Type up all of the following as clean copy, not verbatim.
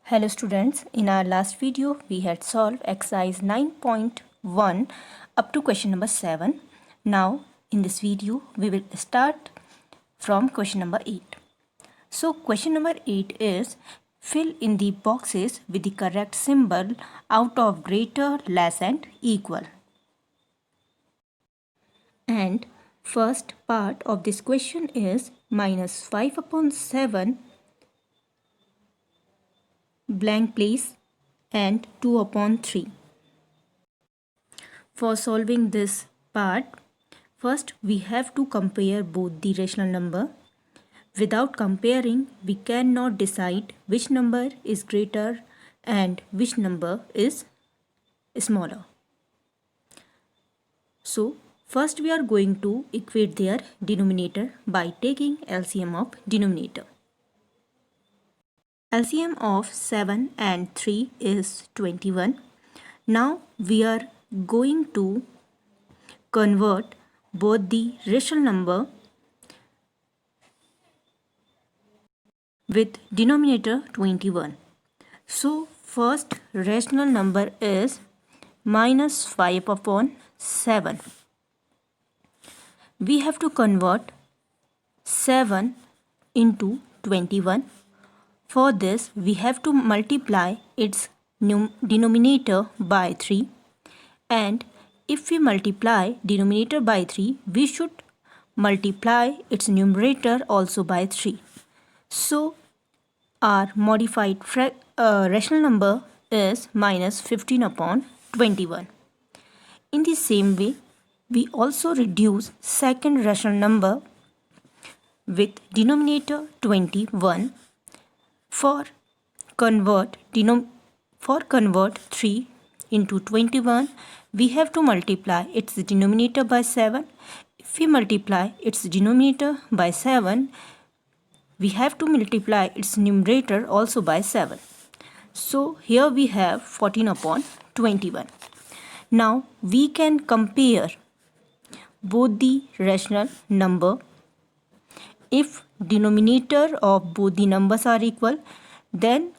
Hello students, in our last video we had solved exercise 9.1 up to question number 7. Now in this video we will start from question number 8. So question number 8 is fill in the boxes with the correct symbol out of greater, less and equal. And first part of this question is minus 5 upon 7 blank place and 2 upon 3. For solving this part, first we have to compare both the rational number. Without comparing, we cannot decide which number is greater and which number is smaller. So, first we are going to equate their denominator by taking LCM of denominator. LCM of 7 and 3 is 21. Now we are going to convert both the rational number with denominator 21. So first rational number is minus 5 upon 7. We have to convert 7 into 21. For this, we have to multiply its denominator by 3. And if we multiply denominator by 3, we should multiply its numerator also by 3. So, our modified rational number is minus 15 upon 21. In the same way, we also reduce second rational number with denominator 21. For convert 3 into 21, we have to multiply its denominator by 7. If we multiply its denominator by 7, we have to multiply its numerator also by 7. So here we have 14 upon 21. Now we can compare both the rational number. If denominator of both the numbers are equal, then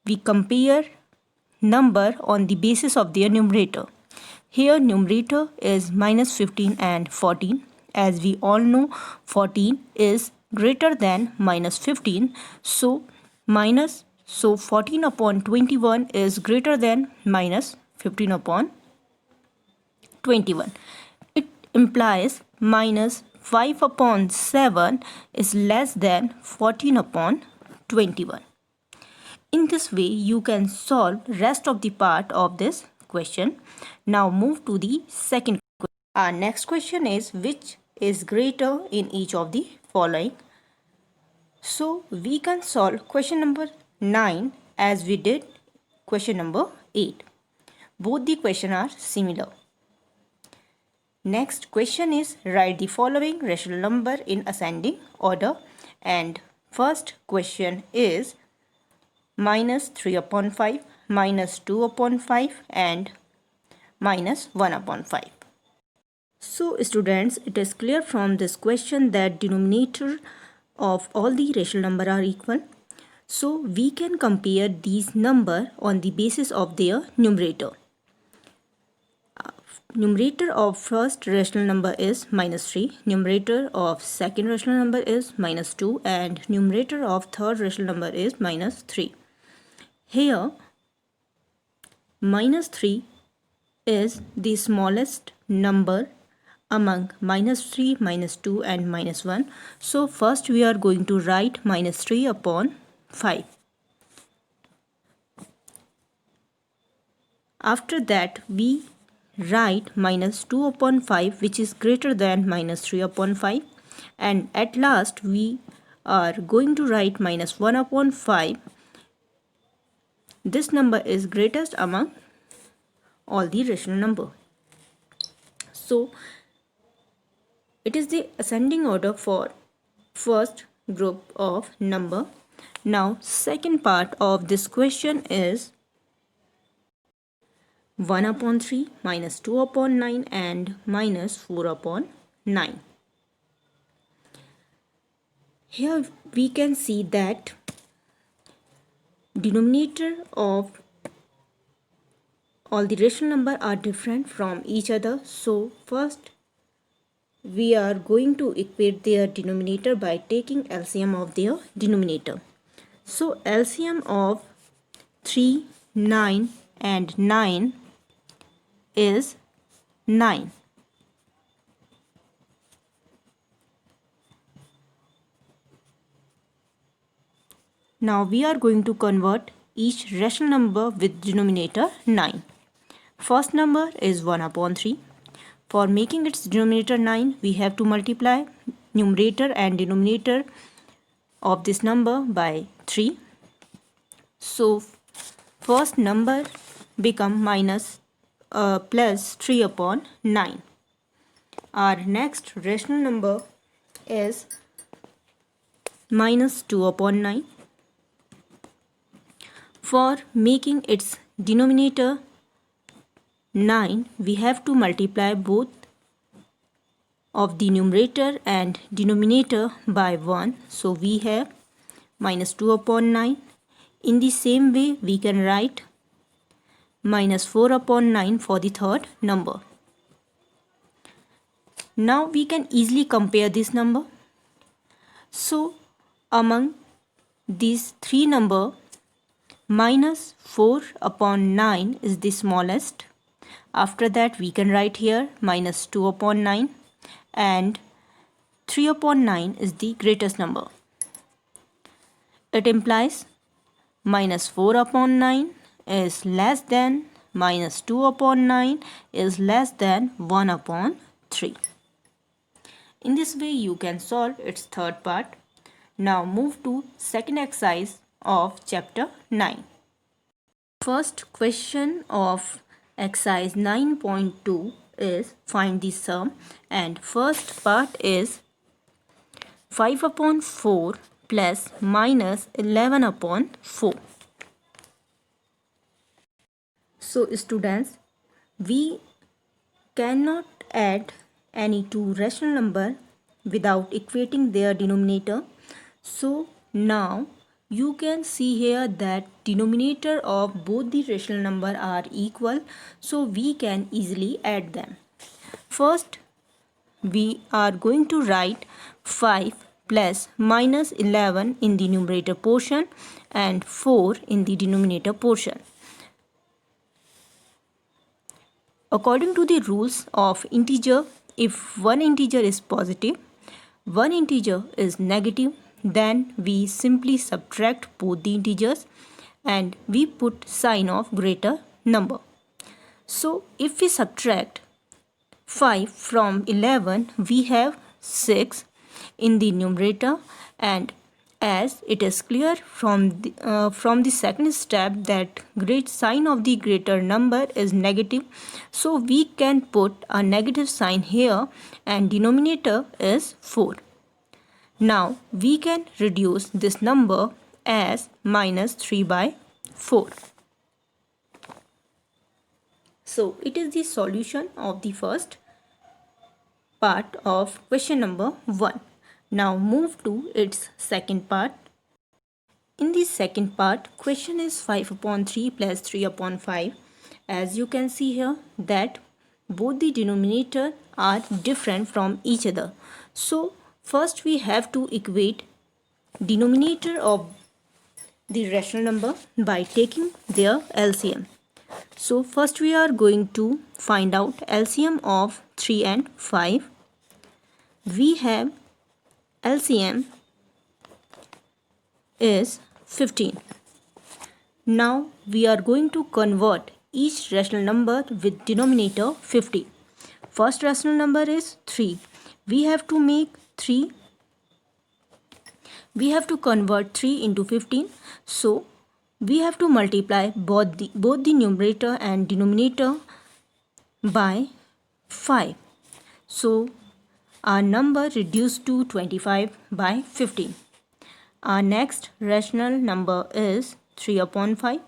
we compare number on the basis of their numerator. Here numerator is minus 15 and 14. As we all know, 14 is greater than minus 15. So 14 upon 21 is greater than minus 15 upon 21. It implies minus 5 upon 7 is less than 14 upon 21. In this way, you can solve rest of the part of this question. Now move to the second question. Our next question is which is greater in each of the following. So we can solve question number 9 as we did question number 8. Both the questions are similar. Next question is write the following rational number in ascending order, and first question is minus 3 upon 5, minus 2 upon 5 and minus 1 upon 5. So students, it is clear from this question that denominator of all the rational number are equal. So we can compare these number on the basis of their numerator. Numerator of first rational number is minus 3, numerator of second rational number is minus 2 and numerator of third rational number is minus 3. Here minus 3 is the smallest number among minus 3, minus 2 and minus 1. So first we are going to write minus 3 upon 5. After that we write minus 2 upon 5 which is greater than minus 3 upon 5, and at last we are going to write minus 1 upon 5. This number is greatest among all the rational number. So it is the ascending order for first group of number. Now second part of this question is 1 upon 3, minus 2 upon 9 and minus 4 upon 9. Here we can see that denominator of all the rational number are different from each other. So first we are going to equate their denominator by taking LCM of their denominator. So LCM of 3, 9 and 9 is 9. Now we are going to convert each rational number with denominator 9. First number is 1 upon 3. For making its denominator 9, we have to multiply numerator and denominator of this number by 3. So first number become plus 3 upon 9. Our next rational number is minus 2 upon 9. For making its denominator 9, we have to multiply both of the numerator and denominator by 1. So we have minus 2 upon 9. In the same way, we can write minus 4 upon 9 for the third number. Now we can easily compare this number. So among these three numbers, minus 4 upon 9 is the smallest. After that we can write here minus 2 upon 9 and 3 upon 9 is the greatest number. It implies minus 4 upon 9 is less than minus 2 upon 9 is less than 1 upon 3. In this way you can solve its third part. Now move to second exercise of chapter 9. First question of exercise 9.2 is find the sum, and first part is 5 upon 4 plus minus 11 upon 4. So students, we cannot add any two rational number without equating their denominator. So now you can see here that denominator of both the rational number are equal, so we can easily add them. First, we are going to write 5 plus minus 11 in the numerator portion and 4 in the denominator portion. According to the rules of integer, if one integer is positive, one integer is negative, then we simply subtract both the integers and we put sign of greater number. So if we subtract 5 from 11, we have 6 in the numerator, and as it is clear from the second step that great sign of the greater number is negative, so we can put a negative sign here and denominator is 4. Now we can reduce this number as minus 3 by 4. So it is the solution of the first part of question number 1. Now move to its second part. In the second part, question is 5 upon 3 plus 3 upon 5. As you can see here that both the denominator are different from each other. So first we have to equate denominator of the rational number by taking their LCM. So first we are going to find out LCM of 3 and 5. We have LCM is 15. Now we are going to convert each rational number with denominator 50. First rational number is 3. We have to make 3. We have to convert 3 into 15. So we have to multiply both the numerator and denominator by 5. So our number reduced to 25 by 15. Our next rational number is 3 upon 5.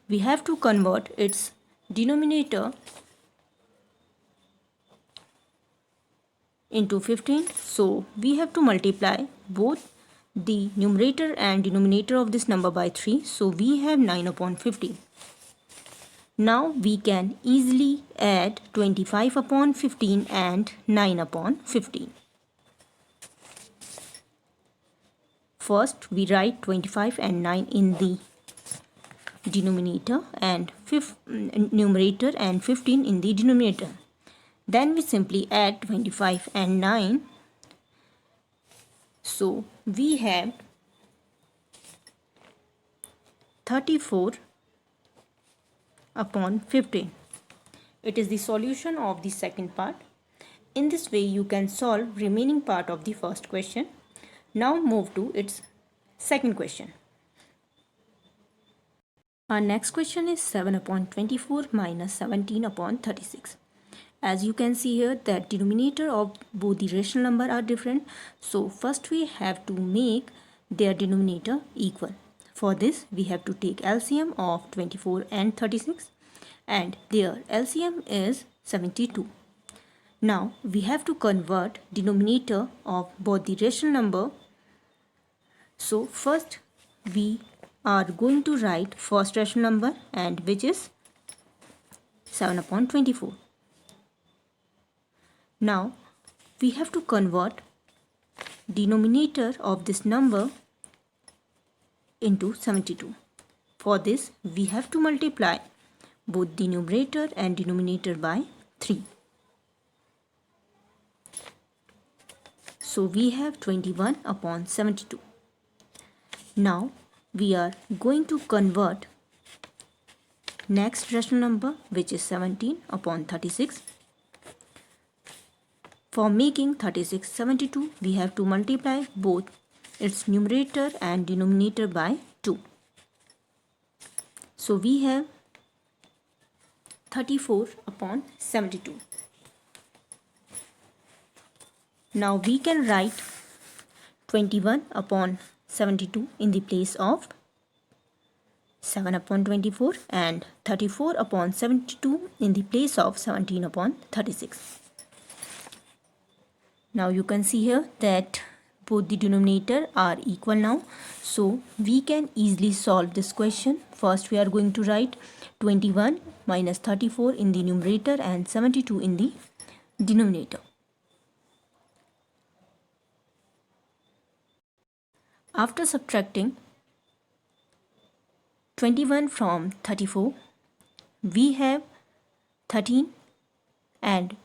We have to convert its denominator into 15. So we have to multiply both the numerator and denominator of this number by 3. So we have 9 upon 15. Now we can easily add 25 upon 15 and 9 upon 15. First we write 25 and 9 in the denominator and numerator and 15 in the denominator. Then we simply add 25 and 9. So we have 34 upon 15. It is the solution of the second part. In this way you can solve remaining part of the first question. Now move to its second question. Our next question is 7 upon 24 minus 17 upon 36. As you can see here that denominator of both the rational number are different. So first we have to make their denominator equal. For this we have to take LCM of 24 and 36 and their LCM is 72. Now we have to convert denominator of both the rational number. So first we are going to write first rational number and which is 7 upon 24. Now we have to convert denominator of this number into 72. For this we have to multiply both the numerator and denominator by 3. So we have 21 upon 72. Now we are going to convert next rational number which is 17 upon 36. For making 36 72 we have to multiply both its numerator and denominator by 2. So we have 34 upon 72. Now we can write 21 upon 72 in the place of 7 upon 24 and 34 upon 72 in the place of 17 upon 36. Now you can see here that both the denominator are equal now. So we can easily solve this question. First we are going to write 21 minus 34 in the numerator and 72 in the denominator. After subtracting 21 from 34, we have 13 and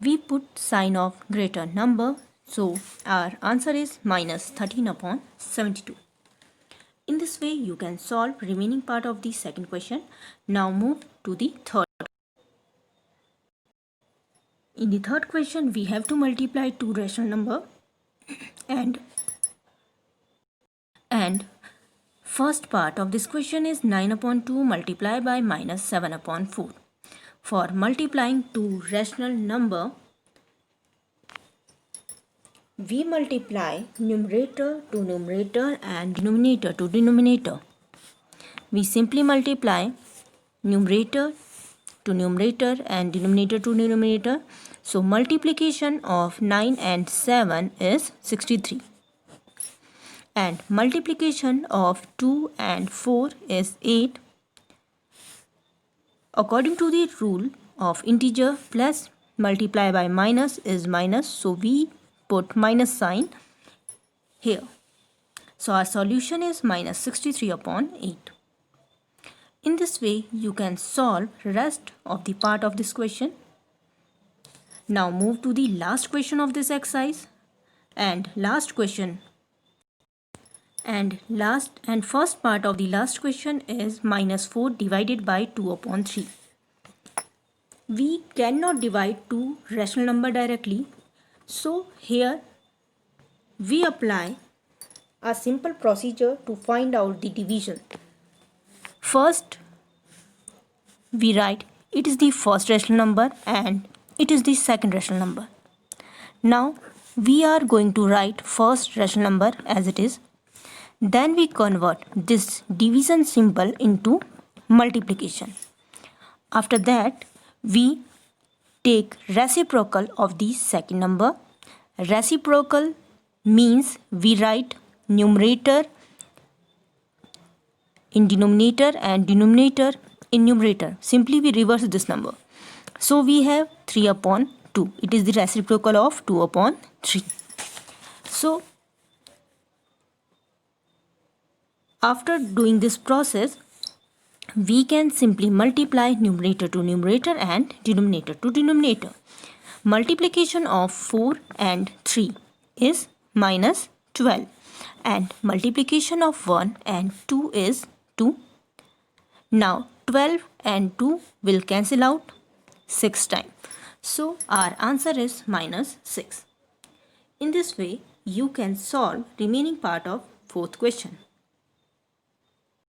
we put sign of greater number. So our answer is minus 13 upon 72. In this way you can solve remaining part of the second question. Now move to the third. In the third question we have to multiply two rational number and first part of this question is 9 upon 2 multiplied by minus 7 upon 4. For multiplying two rational number, we multiply numerator to numerator and denominator to denominator. We simply multiply numerator to numerator and denominator to denominator. So multiplication of 9 and 7 is 63. And multiplication of 2 and 4 is 8. According to the rule of integer, plus multiply by minus is minus, so we put minus sign here. So our solution is minus 63 upon 8. In this way you can solve rest of the part of this question. Now move to the last question of this exercise and first part of the last question is minus 4 divided by 2 upon 3. We cannot divide two rational number directly. So here we apply a simple procedure to find out the division. First we write it is the first rational number and it is the second rational number. Now we are going to write first rational number as it is. Then we convert this division symbol into multiplication. After that we take reciprocal of the second number. Reciprocal means we write numerator in denominator and denominator in numerator. Simply we reverse this number. So we have 3 upon 2. It is the reciprocal of 2 upon 3. So after doing this process, we can simply multiply numerator to numerator and denominator to denominator. Multiplication of 4 and 3 is minus 12 and multiplication of 1 and 2 is 2. Now 12 and 2 will cancel out 6 times. So our answer is minus 6. In this way, you can solve remaining part of fourth question.